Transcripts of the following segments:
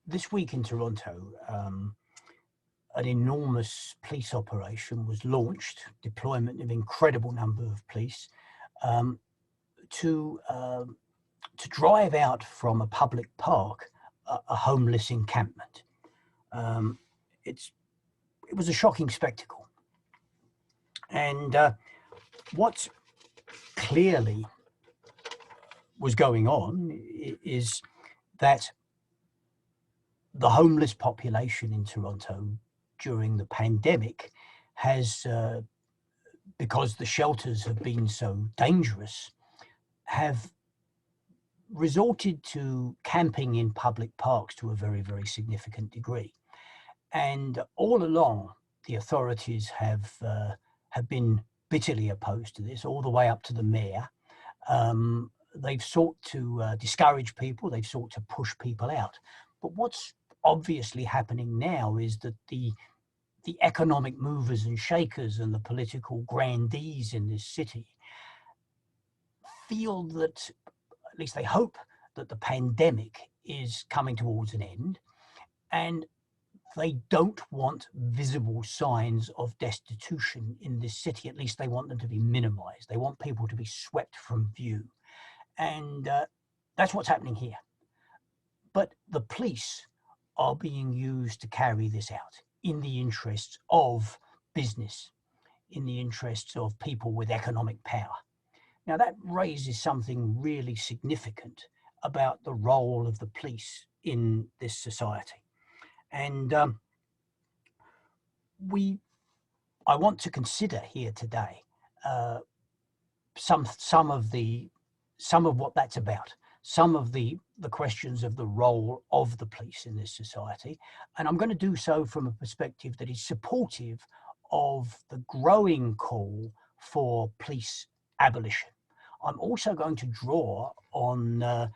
this week in Toronto, an enormous police operation was launched, deployment of incredible number of police um, to drive out from a public park a homeless encampment. Um, it was a shocking spectacle, and what clearly was going on is that the homeless population in Toronto during the pandemic has, because the shelters have been so dangerous, have resorted to camping in public parks to a very, very significant degree. And all along, the authorities have been bitterly opposed to this, all the way up to the mayor. They've sought to discourage people. They've sought to push people out. But what's obviously happening now is that the economic movers and shakers and the political grandees in this city feel that, at least they hope, that the pandemic is coming towards an end, and they don't want visible signs of destitution in this city. At least they want them to be minimized. They want people to be swept from view. And that's what's happening here. But the police are being used to carry this out in the interests of business, in the interests of people with economic power. Now, that raises something really significant about the role of the police in this society. And I want to consider here today some of what that's about, some of the questions of the role of the police in this society. And I'm going to do so from a perspective that is supportive of the growing call for police abolition. I'm also going to draw on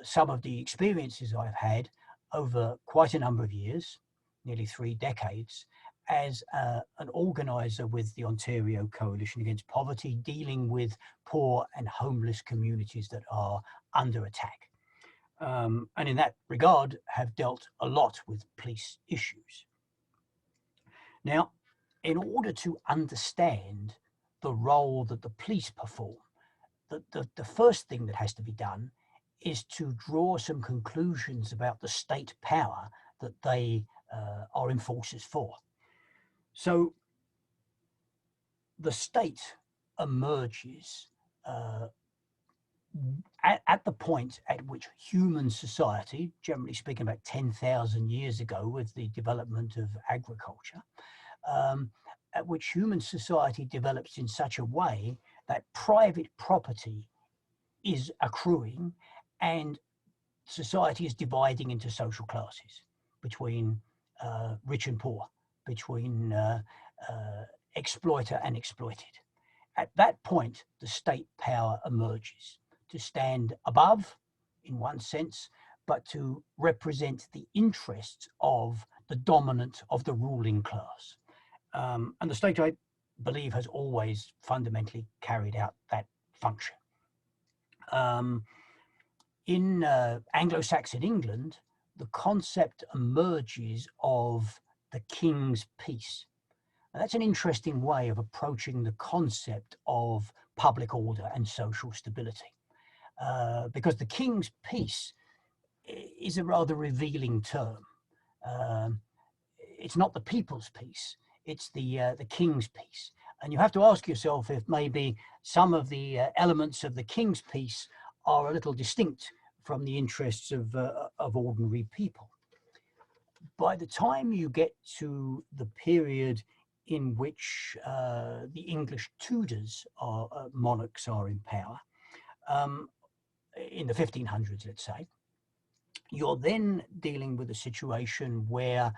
some of the experiences I've had over quite a number of years, nearly 3 decades, as an organiser with the Ontario Coalition Against Poverty, dealing with poor and homeless communities that are under attack. And in that regard, have dealt a lot with police issues. Now, in order to understand the role that the police perform, the first thing that has to be done is to draw some conclusions about the state power that they are enforcers for. So the state emerges at the point at which human society, generally speaking about 10,000 years ago with the development of agriculture, at which human society develops in such a way that private property is accruing and society is dividing into social classes between rich and poor, between exploiter and exploited. At that point, the state power emerges to stand above, in one sense, but to represent the interests of the dominant, of the ruling class. And the state, I believe, has always fundamentally carried out that function. In Anglo-Saxon England, the concept emerges of the king's peace. Now, that's an interesting way of approaching the concept of public order and social stability, because the king's peace is a rather revealing term. It's not the people's peace, it's the king's peace. And you have to ask yourself if maybe some of the elements of the king's peace are a little distinct from the interests of ordinary people. By the time you get to the period in which the English Tudors monarchs are in power, in the 1500s, let's say, you're then dealing with a situation where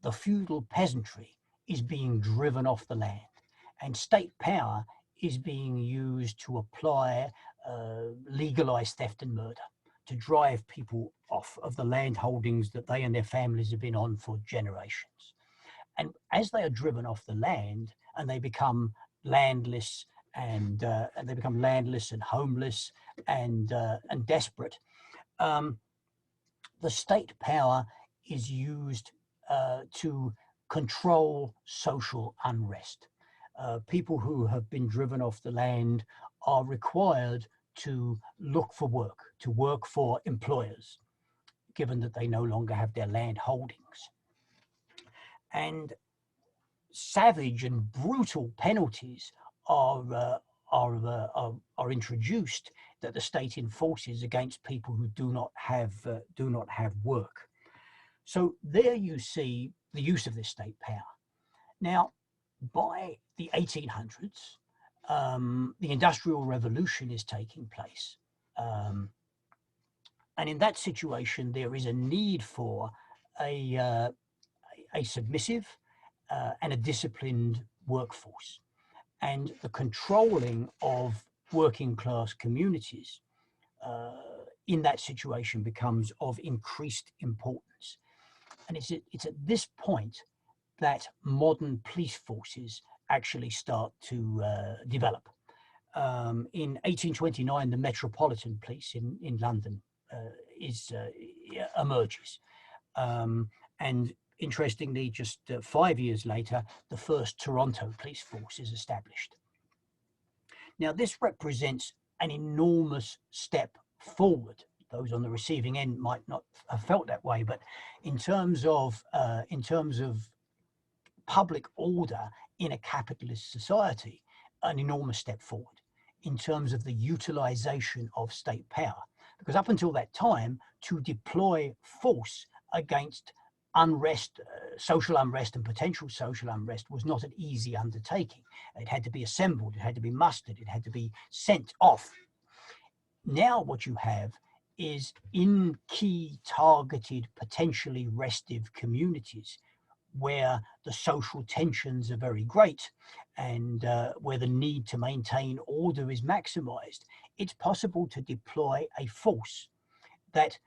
the feudal peasantry is being driven off the land, and state power is being used to apply legalized theft and murder, to drive people off of the land holdings that they and their families have been on for generations. And as they are driven off the land and they become landless and homeless and desperate, the state power is used to control social unrest. People who have been driven off the land are required to look for work, to work for employers, given that they no longer have their land holdings. And savage and brutal penalties are introduced that the state enforces against people who do not have work. So there you see the use of this state power. Now, by the 1800s, the Industrial Revolution is taking place. And in that situation, there is a need for a submissive and a disciplined workforce. And the controlling of working class communities in that situation becomes of increased importance. And it's at this point that modern police forces actually start to develop. In 1829, the Metropolitan Police in London emerges. And interestingly, just 5 years later, the first Toronto police force is established. Now, this represents an enormous step forward. Those on the receiving end might not have felt that way, but in terms of public order in a capitalist society, an enormous step forward in terms of the utilization of state power. Because up until that time, to deploy force against unrest, social unrest and potential social unrest was not an easy undertaking. It had to be assembled, it had to be mustered, it had to be sent off. Now what you have is in key targeted, potentially restive communities where the social tensions are very great and where the need to maintain order is maximized, it's possible to deploy a force that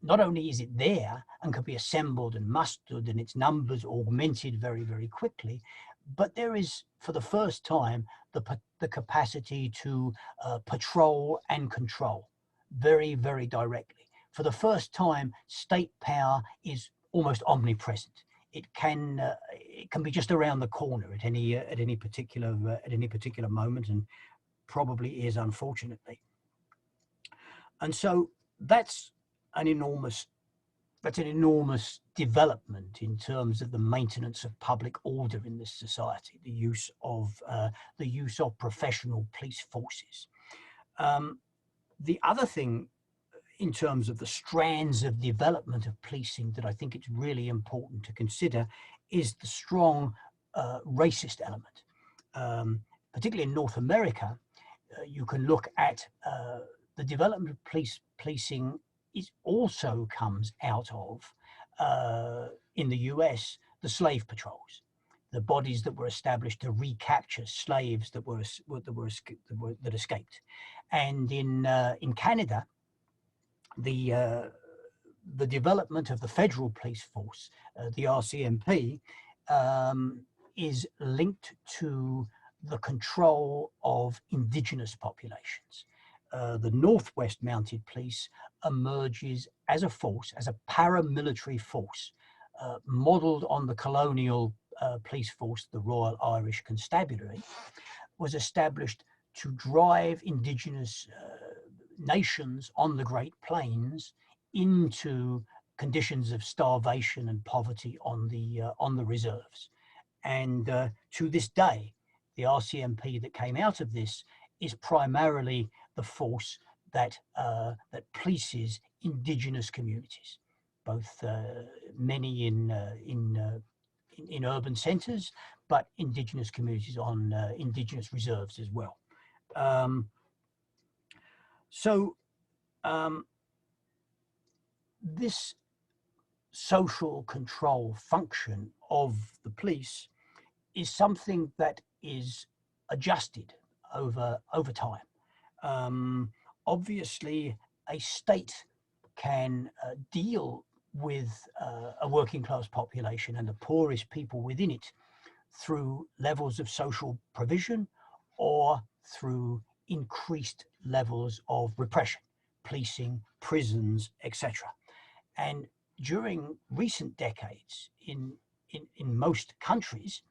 not only is it there and can be assembled and mustered and its numbers augmented very, very quickly, but there is, for the first time, the capacity to patrol and control very, very directly. For the first time, state power is almost omnipresent. It can be just around the corner at any particular moment, and probably is, unfortunately. And so that's an enormous development in terms of the maintenance of public order in this society. The use of professional police forces. The other thing, in terms of the strands of development of policing, that I think it's really important to consider is the strong racist element. Particularly in North America, you can look at the development of policing also comes out of, in the US, the slave patrols, the bodies that were established to recapture slaves that escaped. And in Canada, the development of the federal police force, the RCMP, is linked to the control of indigenous populations. The Northwest Mounted Police emerges as a force, as a paramilitary force, modelled on the colonial police force, the Royal Irish Constabulary, was established to drive indigenous nations on the Great Plains into conditions of starvation and poverty on the reserves. And to this day, the RCMP that came out of this is primarily the force that polices indigenous communities, both many in urban centres, but indigenous communities on indigenous reserves as well. This social control function of the police is something that is adjusted over time. Obviously, a state can deal with a working class population and the poorest people within it through levels of social provision or through increased levels of repression, policing, prisons, etc. And during recent decades, in most countries,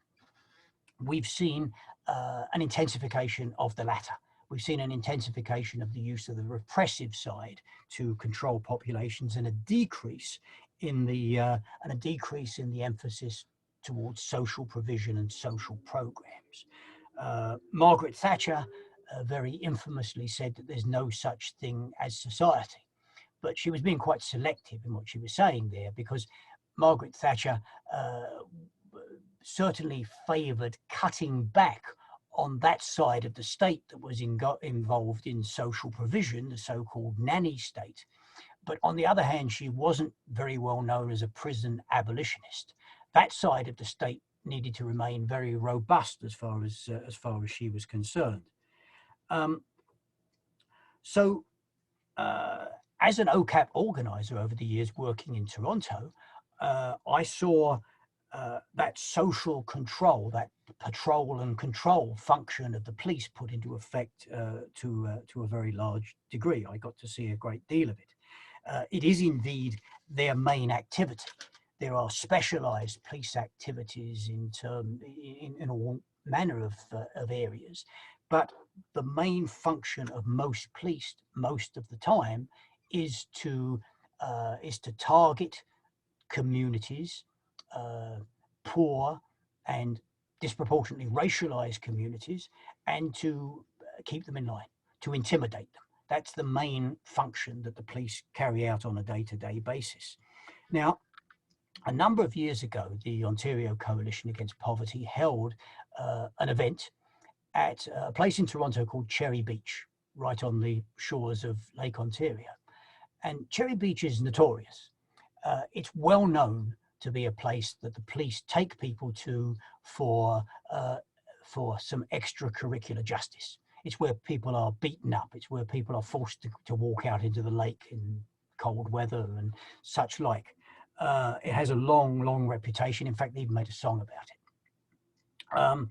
we've seen an intensification of the latter. We've seen an intensification of the use of the repressive side to control populations, and a decrease in the emphasis towards social provision and social programs. Margaret Thatcher very infamously said that there's no such thing as society, but she was being quite selective in what she was saying there, because Margaret Thatcher certainly favoured cutting back on that side of the state that was involved in social provision, the so-called nanny state. But on the other hand, she wasn't very well known as a prison abolitionist. That side of the state needed to remain very robust as far as she was concerned. So as an OCAP organizer over the years working in Toronto, I saw that social control, that patrol and control function of the police put into effect to a very large degree. I got to see a great deal of it. It is indeed their main activity. There are specialized police activities in all manner of areas, but the main function of most police most of the time is to target communities, poor and disproportionately racialized communities, and to keep them in line, to intimidate them. That's the main function that the police carry out on a day-to-day basis. Now, a number of years ago, the Ontario Coalition Against Poverty held an event at a place in Toronto called Cherry Beach, right on the shores of Lake Ontario. And Cherry Beach is notorious. It's well known to be a place that the police take people to for some extracurricular justice. It's where people are beaten up. It's where people are forced to walk out into the lake in cold weather and such like. It has a long reputation. In fact, they even made a song about it.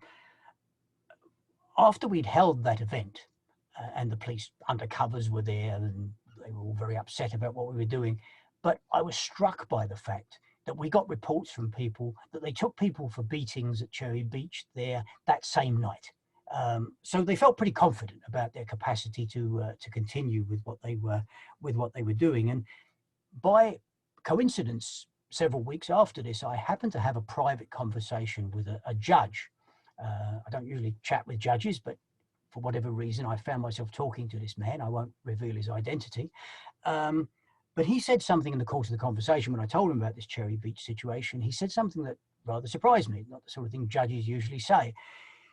After we'd held that event, and the police undercovers were there, and they were all very upset about what we were doing, but I was struck by the fact that we got reports from people that they took people for beatings at Cherry Beach there that same night. So they felt pretty confident about their capacity to continue with what they were doing. And by coincidence, several weeks after this, I happened to have a private conversation with a judge. I don't usually chat with judges, but for whatever reason, I found myself talking to this man. I won't reveal his identity. But he said something in the course of the conversation when I told him about this Cherry Beach situation. He said something that rather surprised me, not the sort of thing judges usually say.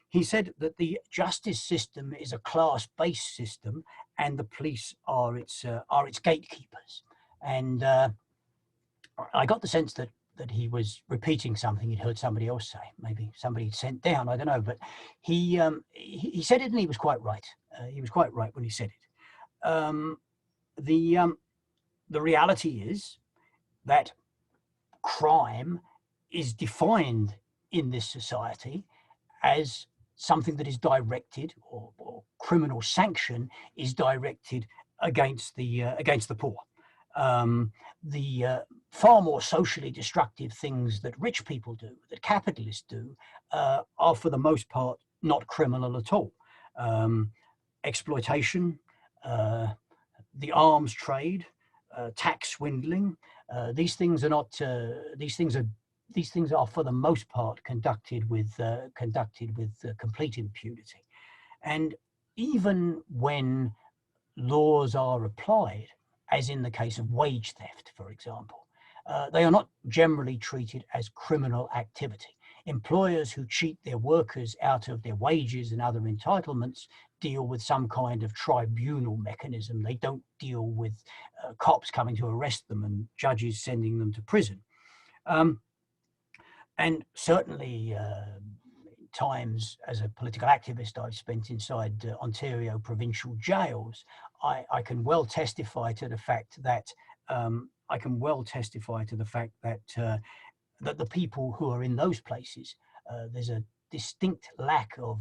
He said that the justice system is a class-based system, and the police are its gatekeepers. And I got the sense that he was repeating something he'd heard somebody else say, maybe somebody he'd sent down, I don't know. But he said it, and he was quite right. He was quite right when he said it. The reality is that crime is defined in this society as something that is directed, or criminal sanction is directed against the poor. The far more socially destructive things that rich people do, that capitalists do, are for the most part not criminal at all. Exploitation, the arms trade, tax swindling. These things are not. These things are for the most part conducted with complete impunity. And even when laws are applied, as in the case of wage theft, for example, they are not generally treated as criminal activity. Employers who cheat their workers out of their wages and other entitlements deal with some kind of tribunal mechanism. They don't deal with cops coming to arrest them and judges sending them to prison. And certainly times as a political activist I've spent inside Ontario provincial jails, I can well testify to the fact that that the people who are in those places, there's a distinct lack of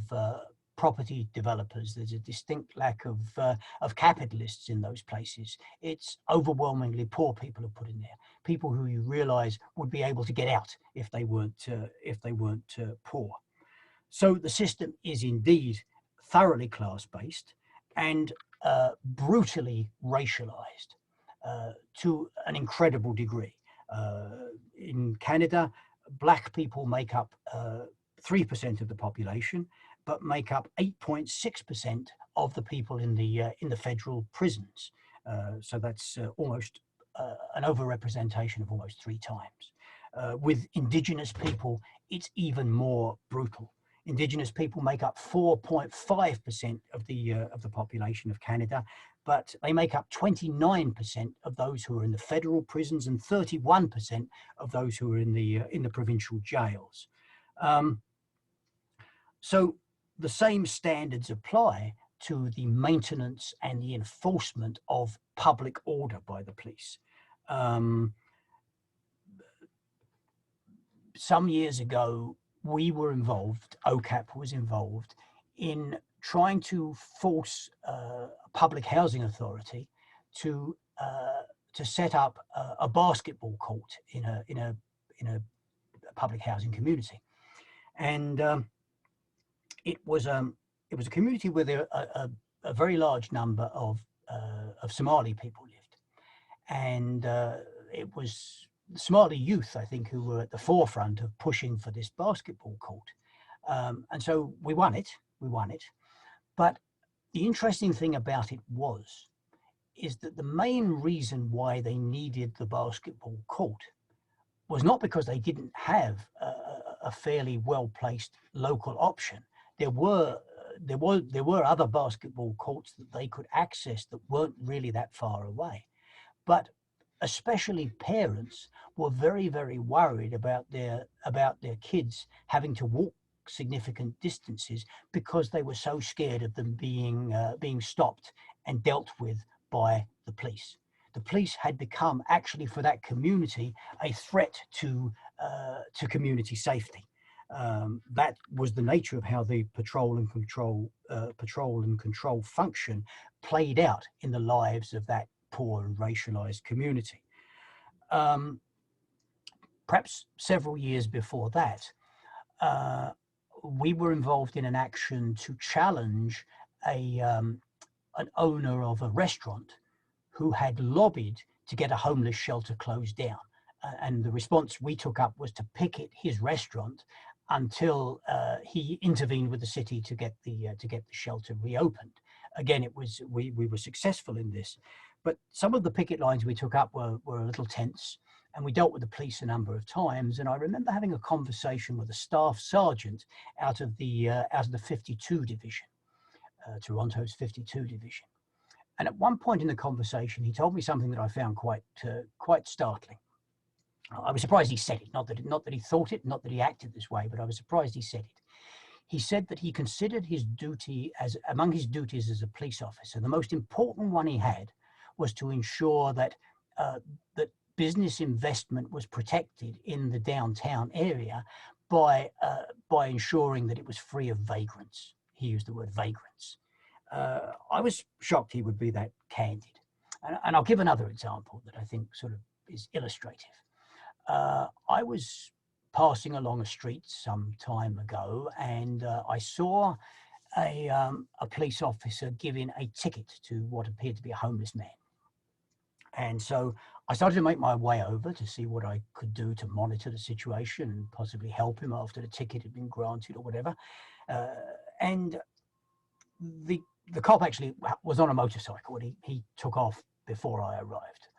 property developers. There's a distinct lack of capitalists in those places. It's overwhelmingly poor people who put in there, people who you realise would be able to get out if they weren't poor. So the system is indeed thoroughly class-based and brutally racialized to an incredible degree. In Canada, black people make up 3% of the population, but make up 8.6% of the people in the federal prisons. So that's almost an overrepresentation of almost 3 times. With Indigenous people, it's even more brutal. Indigenous people make up 4.5% of the population of Canada, but they make up 29% of those who are in the federal prisons and 31% of those who are in the provincial jails. So the same standards apply to the maintenance and the enforcement of public order by the police. Some years ago, we were involved, OCAP was involved, in trying to force a public housing authority to set up a basketball court in a public housing community, and it was a community where a very large number of Somali people lived, and it was the Somali youth, I think, who were at the forefront of pushing for this basketball court. And so we won it. But the interesting thing about it is that the main reason why they needed the basketball court was not because they didn't have a fairly well-placed local option. There were other basketball courts that they could access that weren't really that far away. But especially parents were very, very worried about their kids having to walk significant distances because they were so scared of them being stopped and dealt with by the police. The police had become, actually, for that community, a threat to community safety. That was the nature of how the patrol and control function played out in the lives of that poor and racialized community. Perhaps several years before that, we were involved in an action to challenge an owner of a restaurant who had lobbied to get a homeless shelter closed down. And the response we took up was to picket his restaurant until he intervened with the city to get the shelter reopened. Again, we were successful in this, but some of the picket lines we took up were a little tense, and we dealt with the police a number of times. And I remember having a conversation with a staff sergeant out of the 52 division, Toronto's 52 division. And at one point in the conversation, he told me something that I found quite startling. I was surprised he said it, not that he thought it, not that he acted this way, but I was surprised he said it. He said that he considered his duty among his duties as a police officer, the most important one he had was to ensure that that business investment was protected in the downtown area by ensuring that it was free of vagrants. He used the word vagrants. I was shocked he would be that candid. And I'll give another example that I think sort of is illustrative. I was passing along a street some time ago, and I saw a police officer giving a ticket to what appeared to be a homeless man. And so I started to make my way over to see what I could do to monitor the situation and possibly help him after the ticket had been granted or whatever. And the cop actually was on a motorcycle, and he took off before I arrived.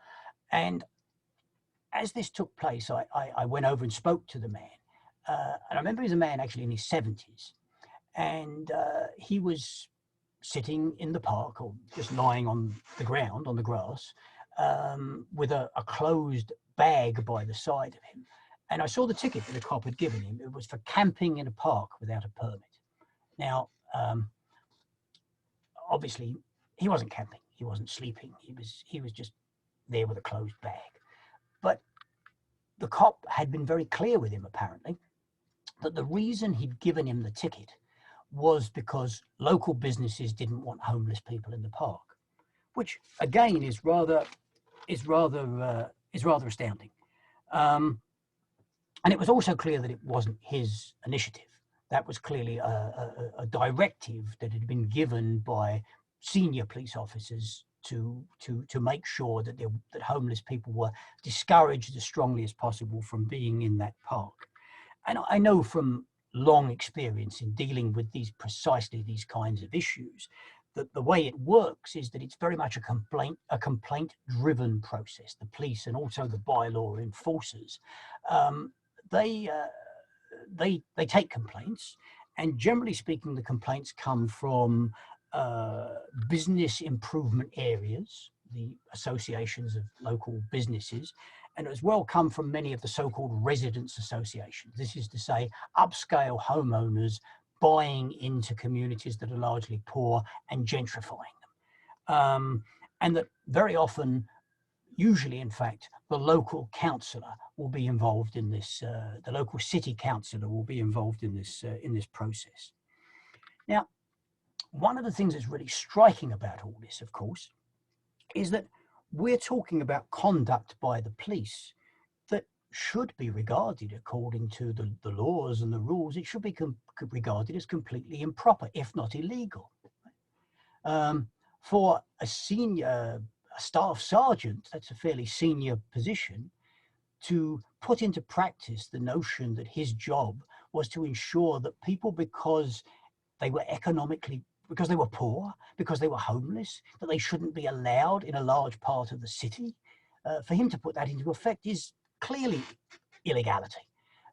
And as this took place, I went over and spoke to the man. And I remember he was a man actually in his 70s. And he was sitting in the park, or just lying on the ground, on the grass, with a closed bag by the side of him. And I saw the ticket that the cop had given him. It was for camping in a park without a permit. Now, obviously, he wasn't camping. He wasn't sleeping. He was just there with a closed bag. But the cop had been very clear with him, apparently, that the reason he'd given him the ticket was because local businesses didn't want homeless people in the park, which again is rather astounding. And it was also clear that it wasn't his initiative. That was clearly a directive that had been given by senior police officers to make sure that that homeless people were discouraged as strongly as possible from being in that park. And I know from long experience in dealing with precisely these kinds of issues, that the way it works is that it's very much a complaint driven process. The police and also the bylaw enforcers, um, they take complaints, and generally speaking, the complaints come from business improvement areas, the associations of local businesses, and as well come from many of the so-called residents associations. This is to say, upscale homeowners buying into communities that are largely poor and gentrifying them. And that very often, usually in fact, the local councillor will be involved in this, the local city councillor will be involved in this process. Now, one of the things that's really striking about all this, of course, is that we're talking about conduct by the police that should be regarded, according to the laws and the rules, it should be regarded as completely improper, if not illegal. For a staff sergeant, that's a fairly senior position, to put into practice the notion that his job was to ensure that people, because they were because they were poor, because they were homeless, that they shouldn't be allowed in a large part of the city. For him to put that into effect is clearly illegality.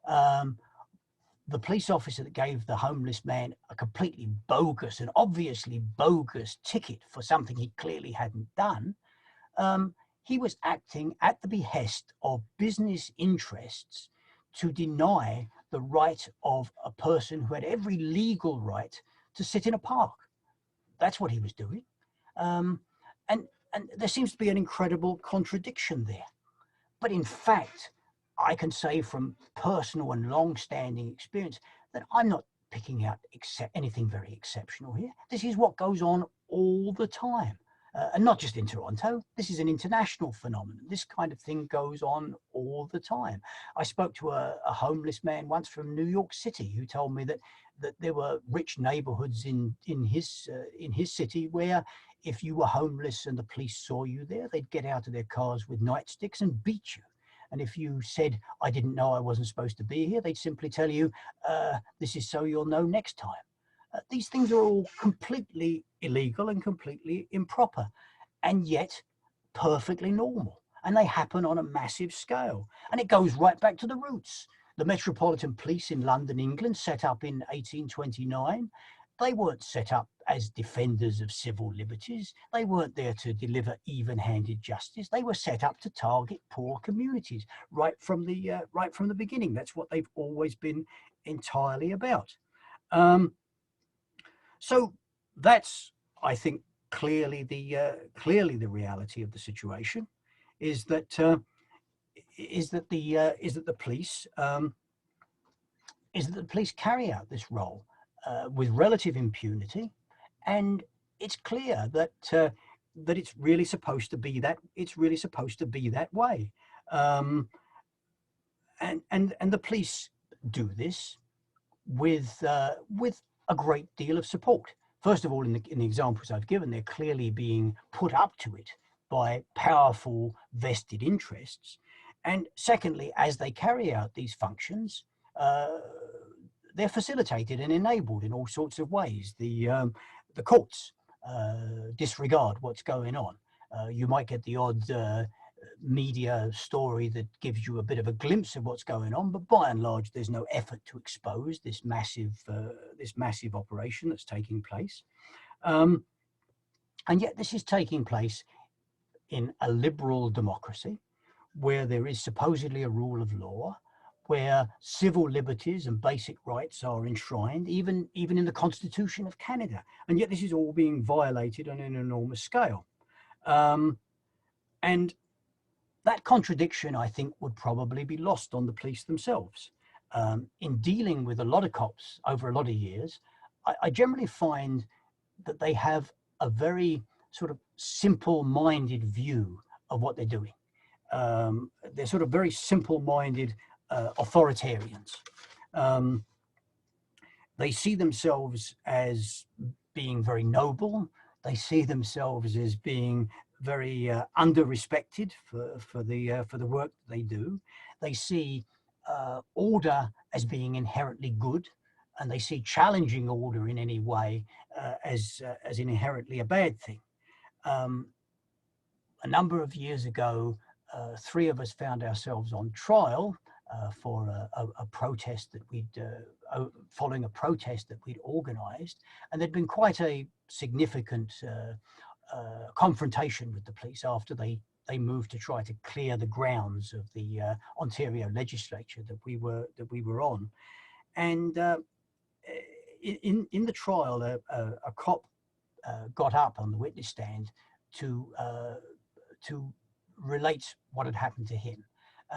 The police officer that gave the homeless man a completely bogus and obviously bogus ticket for something he clearly hadn't done, he was acting at the behest of business interests to deny the right of a person who had every legal right to sit in a park. That's what he was doing. And there seems to be an incredible contradiction there. But in fact, I can say from personal and long-standing experience that I'm not picking out anything very exceptional here. This is what goes on all the time. And not just in Toronto, this is an international phenomenon. This kind of thing goes on all the time. I spoke to a homeless man once from New York City who told me that there were rich neighborhoods in his city where if you were homeless and the police saw you there, they'd get out of their cars with nightsticks and beat you. And if you said, I didn't know I wasn't supposed to be here, they'd simply tell you, this is so you'll know next time. These things are all completely illegal and completely improper, and yet perfectly normal. And they happen on a massive scale. And it goes right back to the roots. The Metropolitan Police in London, England, set up in 1829. They weren't set up as defenders of civil liberties. They weren't there to deliver even-handed justice. They were set up to target poor communities right from the beginning. That's what they've always been entirely about. So that's, I think, clearly the reality of the situation is that the police carry out this role with relative impunity, and it's clear that it's really supposed to be that way, and the police do this with a great deal of support. First of all, in the examples I've given, they're clearly being put up to it by powerful vested interests. And secondly, as they carry out these functions, they're facilitated and enabled in all sorts of ways. The courts disregard what's going on. You might get the odd media story that gives you a bit of a glimpse of what's going on, but by and large, there's no effort to expose this massive operation that's taking place. And yet this is taking place in a liberal democracy where there is supposedly a rule of law, where civil liberties and basic rights are enshrined, even in the Constitution of Canada. And yet this is all being violated on an enormous scale. And that contradiction, I think, would probably be lost on the police themselves. In dealing with a lot of cops over a lot of years, I generally find that they have a very sort of simple-minded view of what they're doing. They're sort of very simple-minded authoritarians. They see themselves as being very noble. They see themselves as being very under-respected for the work that they do. They see order as being inherently good, and they see challenging order in any way as inherently a bad thing. A number of years ago, three of us found ourselves on trial for a protest that following a protest that we'd organised, and there'd been quite a significant confrontation with the police after they moved to try to clear the grounds of the Ontario legislature that we were on, and in the trial, a cop got up on the witness stand to relate what had happened to him.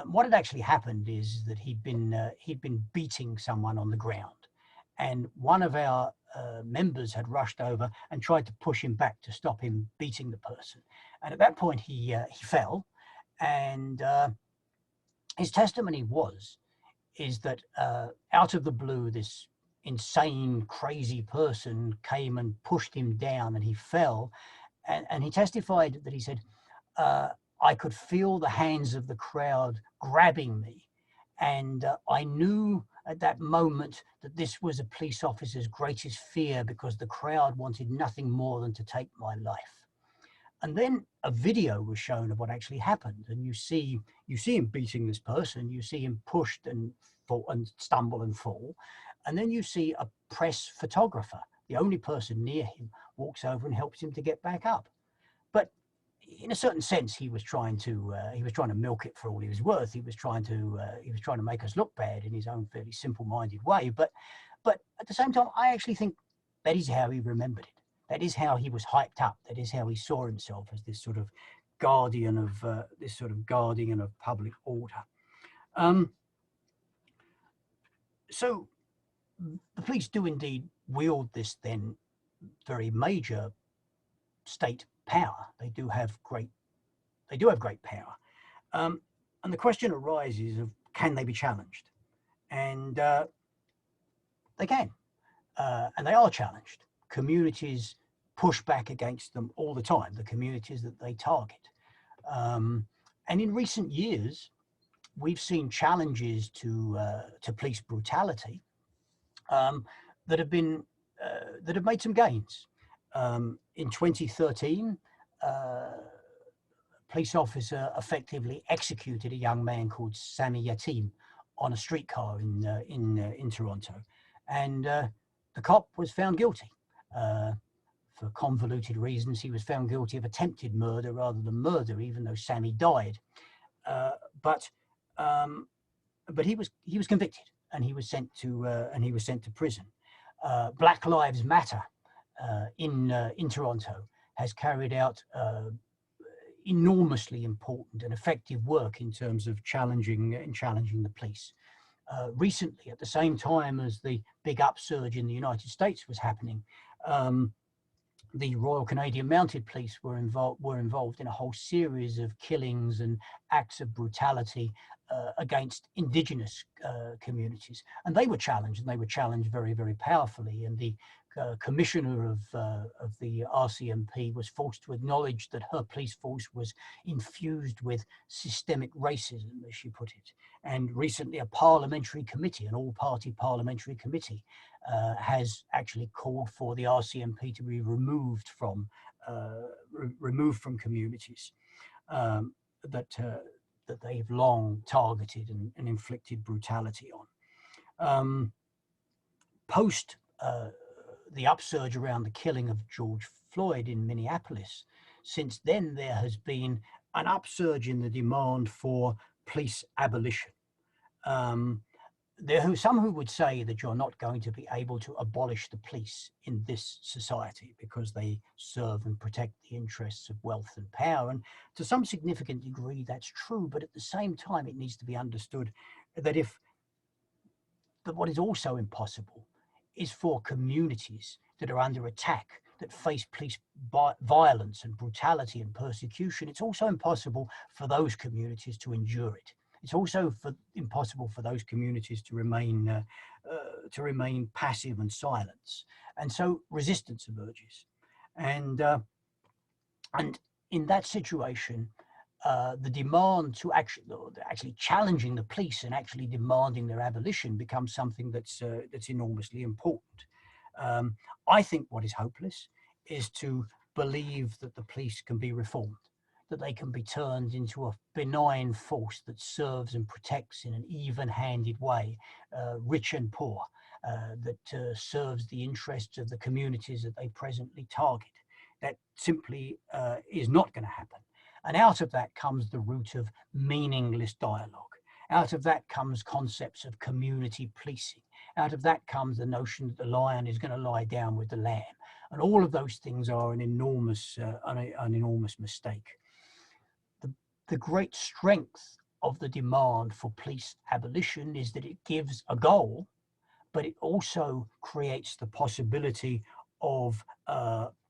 What had actually happened is that he'd been beating someone on the ground, and one of our members had rushed over and tried to push him back to stop him beating the person. And at that point, he fell, and his testimony is that out of the blue, this insane, crazy person came and pushed him down, and he fell. And he testified that he said, I could feel the hands of the crowd grabbing me. And I knew at that moment that this was a police officer's greatest fear, because the crowd wanted nothing more than to take my life. And then a video was shown of what actually happened. And you see him beating this person, you see him pushed and fall and stumble and fall. And then you see a press photographer, the only person near him, walks over and helps him to get back up. But in a certain sense, he was trying to milk it for all he was worth. He was trying to make us look bad in his own fairly simple-minded way. But at the same time, I actually think that is how he remembered it. That is how he was hyped up. That is how he saw himself, as this sort of guardian of public order. So the police do indeed wield this then very major state power. They do have great power. And the question arises of, can they be challenged? And they can, and they are challenged. Communities push back against them all the time, the communities that they target. And in recent years, we've seen challenges to police brutality that have made some gains. In 2013, a police officer effectively executed a young man called Sami Yatim on a streetcar in Toronto, and the cop was found guilty. For convoluted reasons, he was found guilty of attempted murder rather than murder, even though Sami died. But he was convicted, and he was sent to prison. Black Lives Matter in Toronto has carried out enormously important and effective work in terms of challenging the police. Recently, at the same time as the big upsurge in the United States was happening, the Royal Canadian Mounted Police were involved in a whole series of killings and acts of brutality against Indigenous communities, and they were challenged, very, very powerfully. And the commissioner of the RCMP was forced to acknowledge that her police force was infused with systemic racism, as she put it. And recently, a parliamentary committee, an all-party parliamentary committee, has actually called for the RCMP to be removed from communities that they've long targeted and inflicted brutality on. Post the upsurge around the killing of George Floyd in Minneapolis, since then there has been an upsurge in the demand for police abolition. There are some who would say that you're not going to be able to abolish the police in this society because they serve and protect the interests of wealth and power. And to some significant degree, that's true. But at the same time, it needs to be understood that what is also impossible is for communities that are under attack, that face police violence and brutality and persecution. It's also impossible for those communities to endure it. It's also impossible for those communities to remain passive and silent. And so resistance emerges. And in that situation, the demand to actually challenging the police and actually demanding their abolition becomes something that's enormously important. I think what is hopeless is to believe that the police can be reformed, that they can be turned into a benign force that serves and protects in an even-handed way, rich and poor, that serves the interests of the communities that they presently target. That simply is not going to happen. And out of that comes the root of meaningless dialogue. Out of that comes concepts of community policing. Out of that comes the notion that the lion is going to lie down with the lamb. And all of those things are an enormous mistake. The great strength of the demand for police abolition is that it gives a goal, but it also creates the possibility of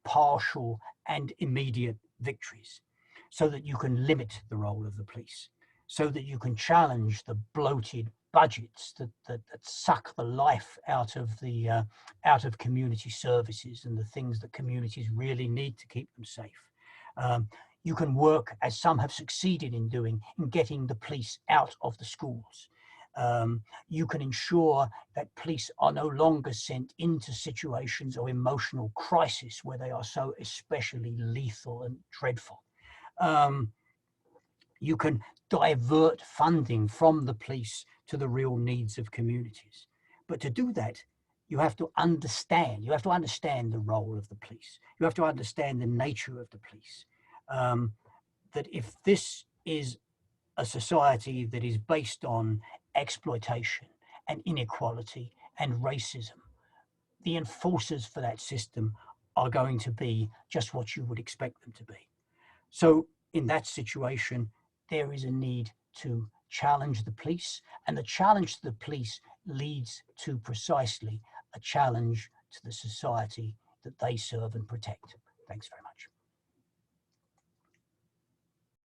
partial and immediate victories, so that you can limit the role of the police, so that you can challenge the bloated budgets that suck the life out of community services and the things that communities really need to keep them safe. You can work, as some have succeeded in doing, in getting the police out of the schools. You can ensure that police are no longer sent into situations of emotional crisis where they are so especially lethal and dreadful. You can divert funding from the police to the real needs of communities. But to do that, you have to understand the role of the police. You have to understand the nature of the police. That if this is a society that is based on exploitation and inequality and racism, the enforcers for that system are going to be just what you would expect them to be. So in that situation, there is a need to challenge the police, and the challenge to the police leads to precisely a challenge to the society that they serve and protect. Thanks very much.